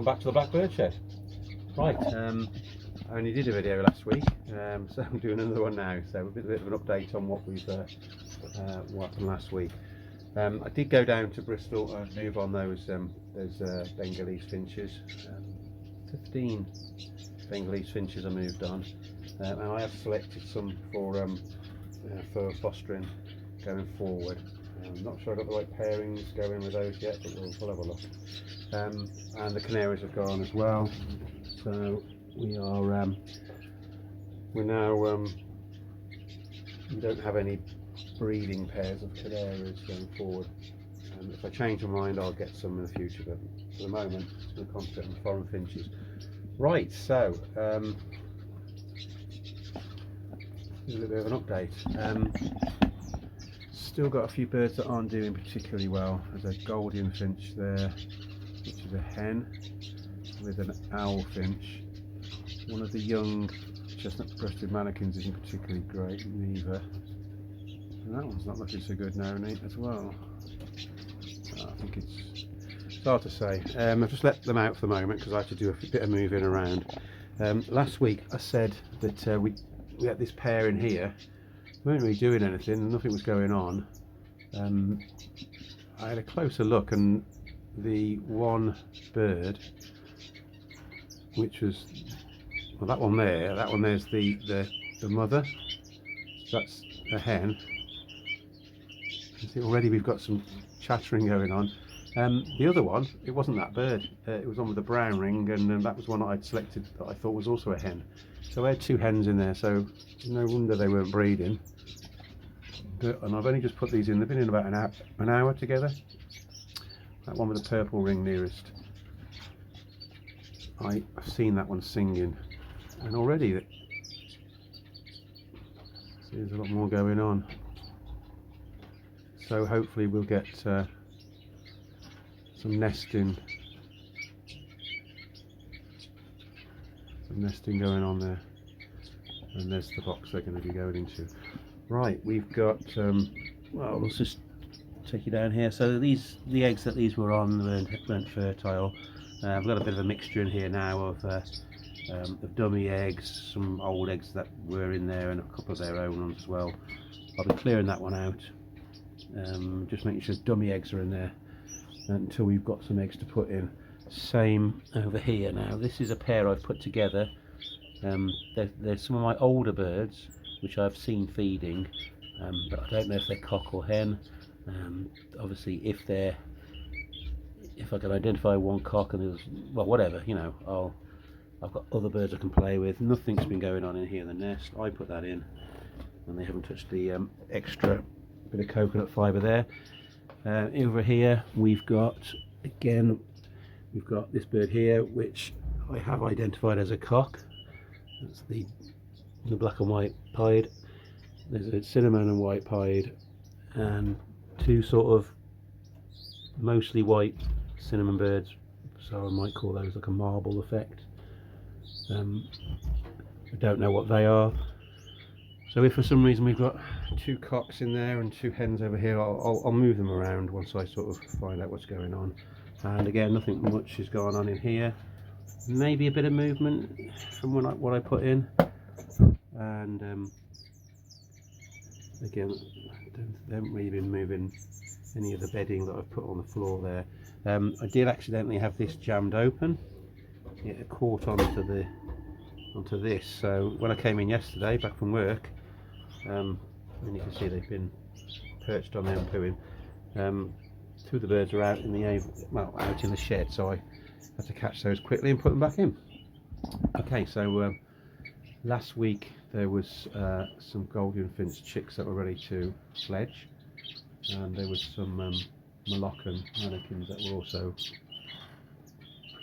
back to the blackbird shed. Right, I only did a video last week, so I'm doing another one now. So a bit of an update on what what happened last week. I did go down to Bristol and move on those Bengalese finches. 15 Bengalese finches I moved on, and I have selected some for fostering going forward. I'm not sure I got the right pairings going with those yet, but we'll have a look. And the canaries have gone as well. So we are we're now we don't have any breeding pairs of canaries going forward. If I change my mind, I'll get some in the future, but for the moment, I'm going to concentrate on foreign finches. Right, so a little bit of an update. Still got a few birds that aren't doing particularly well. There's a Gouldian finch there, which is a hen, with an owl finch. One of the young chestnut-breasted mannikins isn't particularly great neither. And that one's not looking so good now, Nate, as well. I think it's hard to say. I've just let them out for the moment because I have to do a bit of moving around. Last week I said that we had this pair in here. We weren't really doing anything, nothing was going on. I had a closer look, and the one bird, which was, well, that one there's the mother. That's a hen. You see already we've got some chattering going on. The other one, it wasn't that bird. It was on with the brown ring, and that was one that I'd selected that I thought was also a hen. So I had two hens in there, so no wonder they weren't breeding. And I've only just put these in. They've been in about an hour together. That one with the purple ring nearest, I've seen that one singing, and already there's a lot more going on. So hopefully we'll get some nesting going on there. And there's the box they're going to be going into. Right, we've got well, let's just take you down here. So the eggs that these were on weren't fertile. I've got a bit of a mixture in here now of dummy eggs, some old eggs that were in there, and a couple of their own ones as well. I'll be clearing that one out, just making sure dummy eggs are in there until we've got some eggs to put in. Same over here. Now this is a pair I've put together. There's some of my older birds which I've seen feeding, but I don't know if they're cock or hen. Obviously if I can identify one cock and there's, well, whatever, you know, I've got other birds I can play with. Nothing's been going on in here in the nest. I put that in, and they haven't touched the extra bit of coconut fibre there. Over here we've got this bird here, which I have identified as a cock. That's the black and white pied. There's a cinnamon and white pied, and two sort of mostly white cinnamon birds, so I might call those like a marble effect. I don't know what they are. So if for some reason we've got two cocks in there and two hens over here, I'll move them around once I sort of find out what's going on. And again, nothing much is going on in here. Maybe a bit of movement from what I put in. And again, they haven't really been moving any of the bedding that I've put on the floor there. I did accidentally have this jammed open. It caught onto this. So when I came in yesterday, back from work, and you can see they've been perched on there and pooing. Two of the birds are out in the shed, so I had to catch those quickly and put them back in. Okay, so last week there was some Gouldian finch chicks that were ready to fledge, and there was some Moluccan mannikins that were also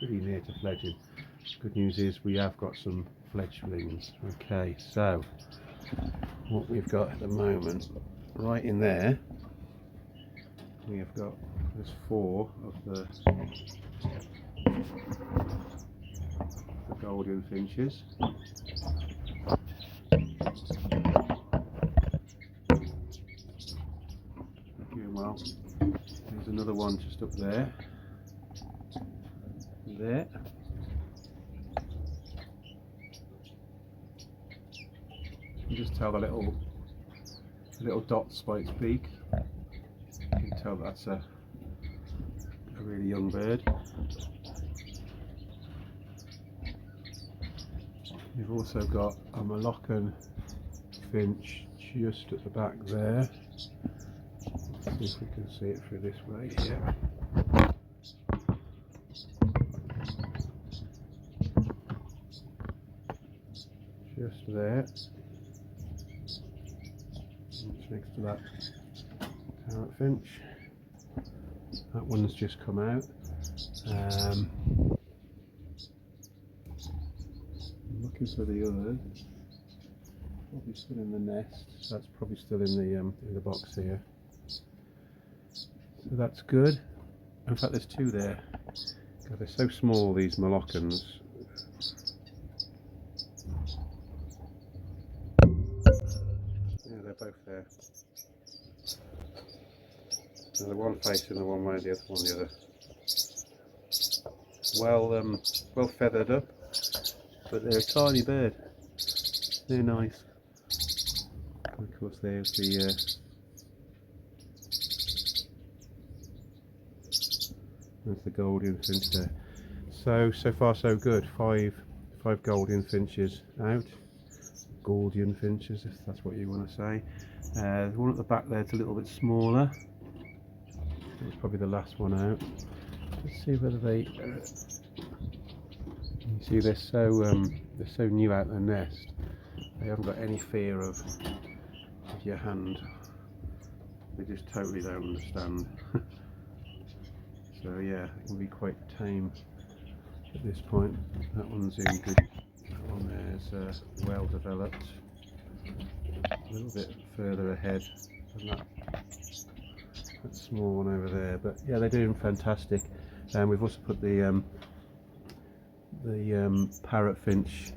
pretty near to fledging. Good news is we have got some fledglings. Okay, so what we've got at the moment, right in there, we have got, there's 4 of the Gouldian finches. Doing well. There's another one just up there. tell the little dots by its beak. You can tell that's a really young bird. We've also got a Moluccan finch just at the back there. Let's see if we can see it through this way here. Just there. It's next to that parrot finch. That one's just come out. I'm looking for the other. Probably still in the nest. So that's probably still in the box here. So that's good. In fact, there's two there. God, they're so small, these Moluccans. Yeah, they're both there. So the one facing the one way, the other one the other. Well feathered up, but they're a tiny bird. They're nice. And of course, there's the Gouldian finch there. So far so good. Five Gouldian finches out. Gouldian finches, if that's what you want to say. The one at the back there's a little bit smaller. It's probably the last one out. Let's see whether they. You see, they're so new out their nest. They haven't got any fear of your hand. They just totally don't understand. So yeah, it can be quite tame at this point. That one's in good. That one there's well developed. A little bit further ahead than that small one over there. But yeah, they're doing fantastic. And we've also put the parrot finch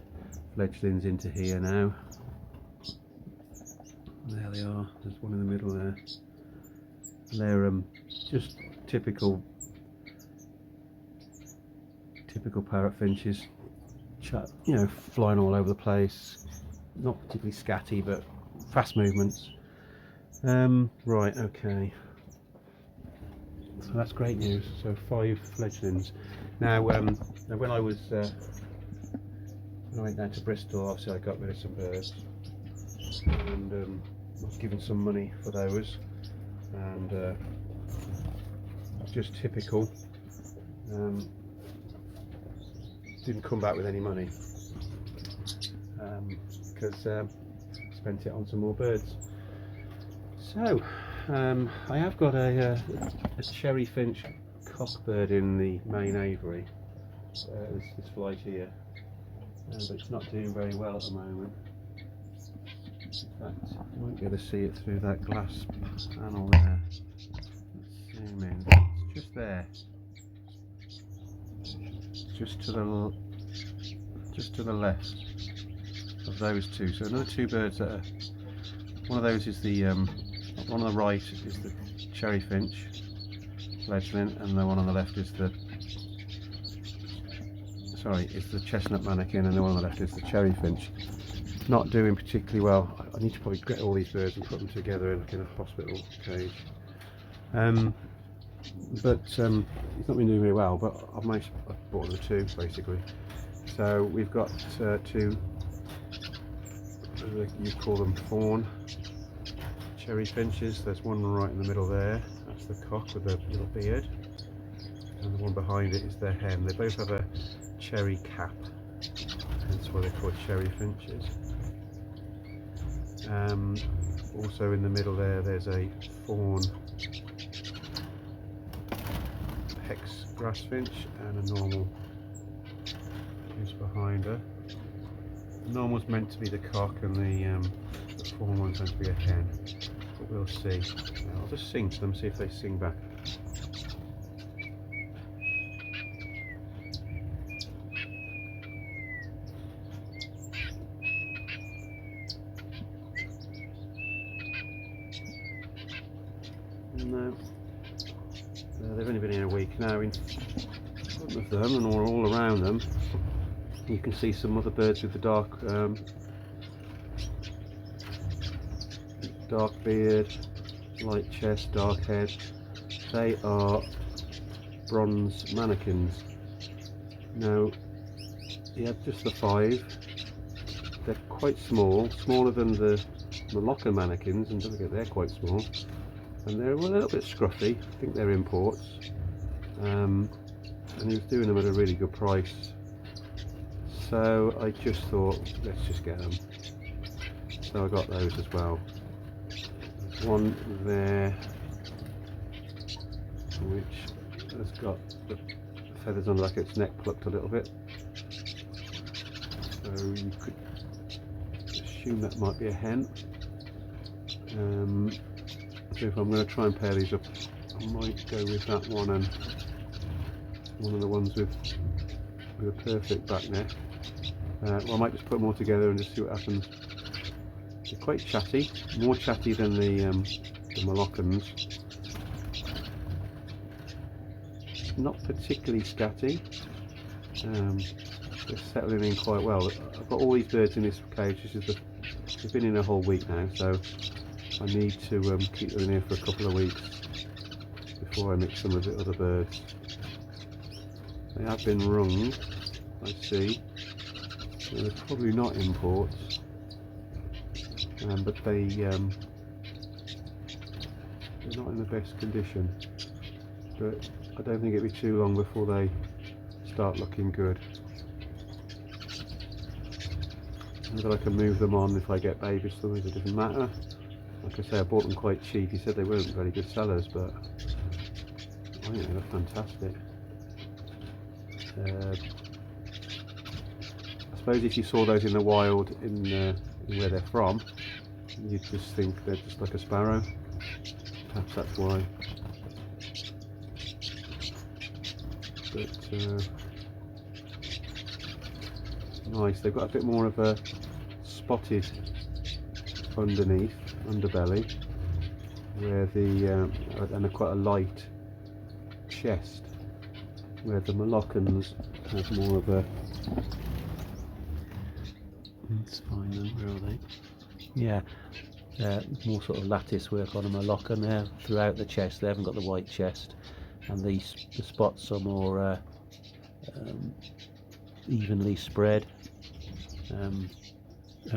fledglings into here now. There they are. There's one in the middle there. They're just typical parrot finches, flying all over the place, not particularly scatty but fast movements. Right, okay, so that's great news. So 5 fledglings. Now when I went down to Bristol, obviously I got rid of some birds and was given some money for those, and just typical. Didn't come back with any money because spent it on some more birds. So I have got a cherry finch cockbird in the main aviary, this flight here, but it's not doing very well at the moment. In fact, you won't be able to see it through that glass panel there. Let's zoom in. It's just there. Just to the left of those two. So another 2 birds that are. One of those is the one on the right is the cherry finch fledgling, and the one on the left is the chestnut mannikin, and the one on the left is the cherry finch. Not doing particularly well. I need to probably get all these birds and put them together like in a hospital cage. But he's not been doing very well, but I've bought them 2 basically. So we've got 2, you call them fawn cherry finches. There's one right in the middle there, that's the cock with the little beard, and the one behind it is their hen. They both have a cherry cap, hence why they're called cherry finches. Also in the middle there's a fawn hex grass finch and a normal just behind her. The normal's meant to be the cock and the fawn one's meant to be a hen, but we'll see. I'll just sing to them, see if they sing back. No, they've only been here a week now. In front of them and all around them you can see some other birds with the dark dark beard, light chest, dark head. They are bronze mannikins. Now, you have just the 5. They're quite small, smaller than the Moluccan mannikins, and don't forget they're quite small. And they're a little bit scruffy. I think they're imports. And he was doing them at a really good price. So I just thought, let's just get them. So I got those as well. There's one there, which has got the feathers on the back of its neck plucked a little bit. So you could assume that might be a hen. So if I'm going to try and pair these up, I might go with that one and one of the ones with a perfect back neck. Well, I might just put them all together and just see what happens. They're quite chatty, more chatty than the Moluccans. Not particularly scatty. They're settling in quite well. I've got all these birds in this cage. They've been in a whole week now, so I need to keep them in here for a couple of weeks before I mix them with the other birds. They have been rung, I see. So they're probably not imports, but they're not in the best condition. But I don't think it'll be too long before they start looking good. Whether I can move them on if I get babies to them, it doesn't matter. Like I say, I bought them quite cheap. He said they weren't very good sellers, but I think they're fantastic. I suppose if you saw those in the wild in where they're from, you'd just think they're just like a sparrow. Perhaps that's why. But nice. They've got a bit more of a spotted underbelly, where and quite a light chest, where the Moluccans have more of a. Let's find them. Where are they? Yeah, more sort of lattice work on a Moluccan there throughout the chest. They haven't got the white chest, and the spots are more evenly spread. And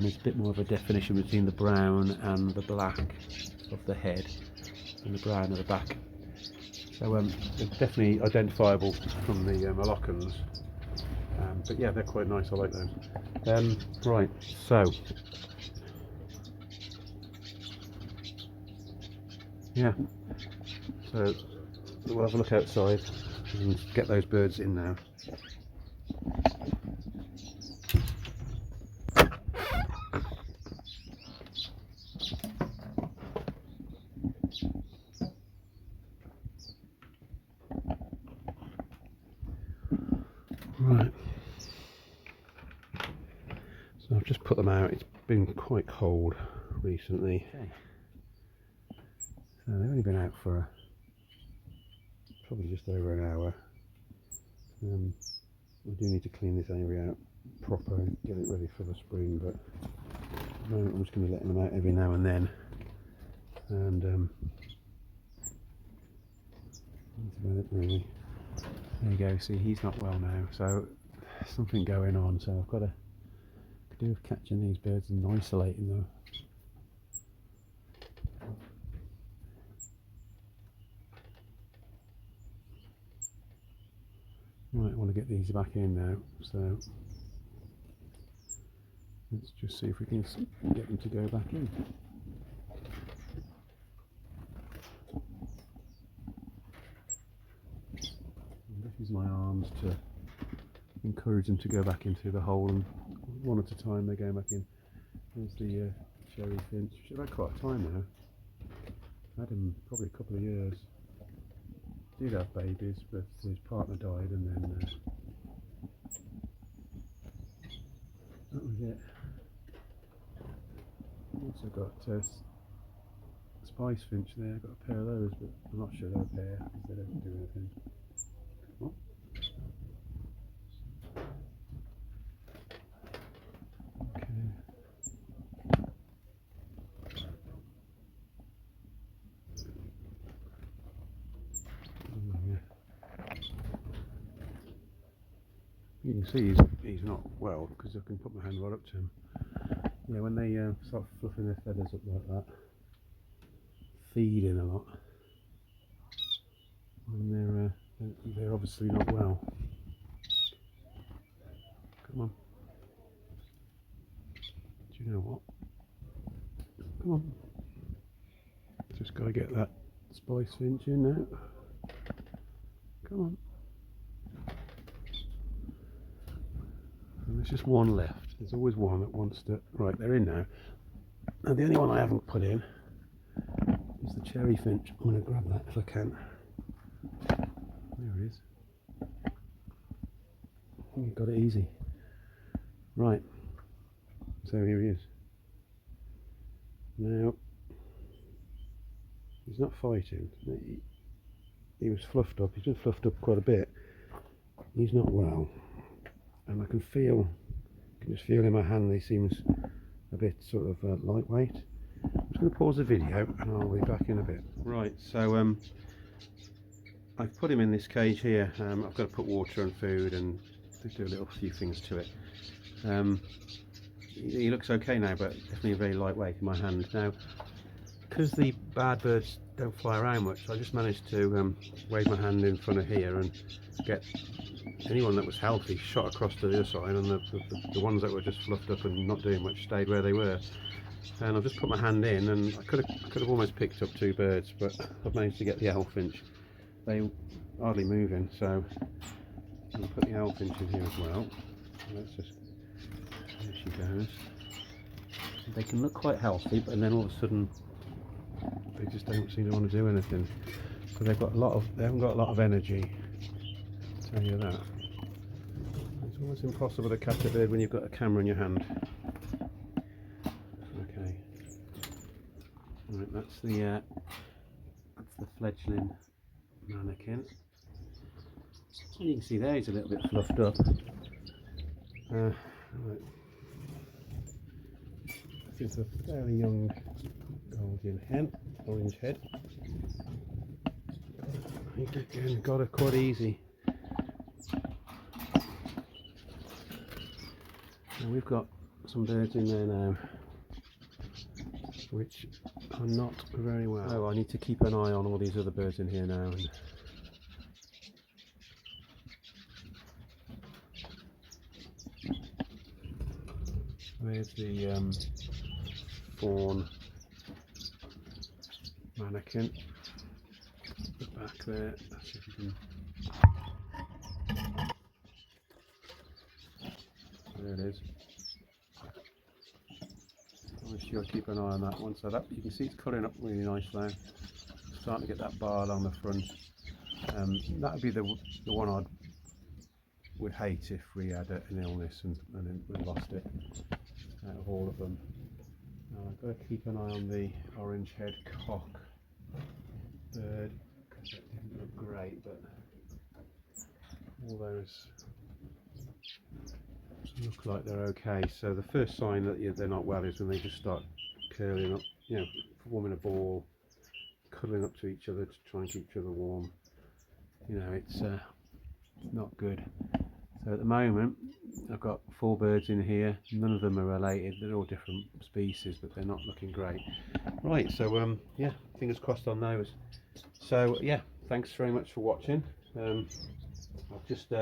it's a bit more of a definition between the brown and the black of the head and the brown of the back. So they're definitely identifiable from the Moluccans. But yeah, they're quite nice. I like those. Right, so yeah, so we'll have a look outside and get those birds in now. Right, so I've just put them out. It's been quite cold recently. Okay. So they've only been out for probably just over an hour. We do need to clean this area out proper and get it ready for the spring, but at the moment I'm just going to let them out every now and then. And that's about it really. There you go, see, he's not well now, so there's something going on, so I've got to do with catching these birds and isolating them. Right, I want to get these back in now, so let's just see if we can get them to go back in. Use my arms to encourage them to go back into the hole, and one at a time they go back in. There's the cherry finch. She's had quite a time now. I've had him probably a couple of years. Did have babies, but his partner died, and then that was it. Also got spice finch there. Got a pair of those, but I'm not sure they're a pair because they don't do anything. Oh. Okay. You can see he's not well because I can put my hand right up to him. Yeah, when they start fluffing their feathers up like that, feeding a lot, and they're obviously not well. Come on. Do you know what? Come on. Just got to get that spice finch in now. Come on. And there's just one left. There's always one that wants to... Right, they're in now. And the only one I haven't put in is the cherry finch. I'm going to grab that if I can. There it is. You got it easy. Right. So here he is. Now, he's not fighting. He was fluffed up. He's been fluffed up quite a bit. He's not well. And I can just feel in my hand he seems a bit sort of lightweight. I'm just going to pause the video and I'll be back in a bit. Right, so I've put him in this cage here. I've got to put water and food and do a few things to it. He looks okay now, but definitely very lightweight in my hand. Now, because the bad birds don't fly around much, I just managed to wave my hand in front of here and get anyone that was healthy shot across to the other side, and the ones that were just fluffed up and not doing much stayed where they were. And I've just put my hand in, and I could have almost picked up 2 birds, but I've managed to get the owlfinch. They hardly moving, so I'm going to put the owlfinch in here as well. Let's just, there she goes. They can look quite healthy, but then all of a sudden they just don't seem to want to do anything. So they haven't got a lot of energy. I'll tell you that. It's almost impossible to catch a bird when you've got a camera in your hand. Okay. Right, that's the fledgling mannikin. You can see there he's a little bit fluffed up. Right. This is a fairly young Gouldian hen, orange head. Again, got it quite easy. And we've got some birds in there now, which are not very well. So I need to keep an eye on all these other birds in here now. There's the fawn mannikin. The back there. Let's see if you can. There it is. I'll sure keep an eye on that one. So that you can see it's cutting up really nice now. Starting to get that bar on the front. That would be the one I would hate if we had an illness and then we lost it. Out of all of them. Now I've got to keep an eye on the orange head cock bird, because that didn't look great, but all those look like they're okay. So the first sign that they're not well is when they just start curling up, forming a ball, cuddling up to each other to try and keep each other warm. It's not good. So at the moment I've got 4 birds in here. None of them are related. They're all different species, but they're not looking great. Right, so yeah, fingers crossed on those. So yeah, thanks very much for watching. I've just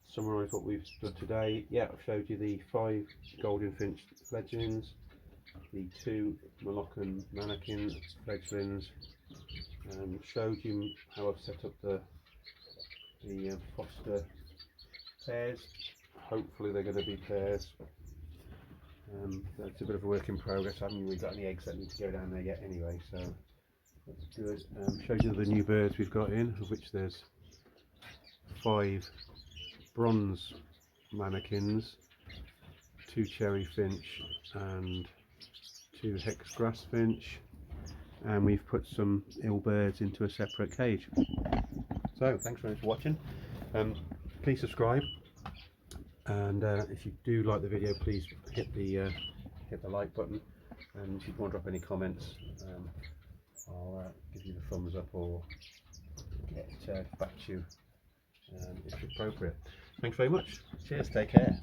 summarised what we've done today. Yeah, I've showed you the 5 Gouldian finch fledglings, the 2 Moluccan mannikin fledglings, showed you how I've set up the foster pairs. Hopefully they're going to be pairs. That's a bit of a work in progress. I haven't really got any eggs that need to go down there yet anyway, so that's good. Shows you the new birds we've got in, of which there's 5 bronze mannikins, 2 cherry finch and 2 hex grass finch, and we've put some ill birds into a separate cage. So thanks very much for watching. Please subscribe, and if you do like the video, please hit the like button, and if you want to drop any comments, I'll give you the thumbs up or get back to you if appropriate. Thanks very much. Cheers, take care.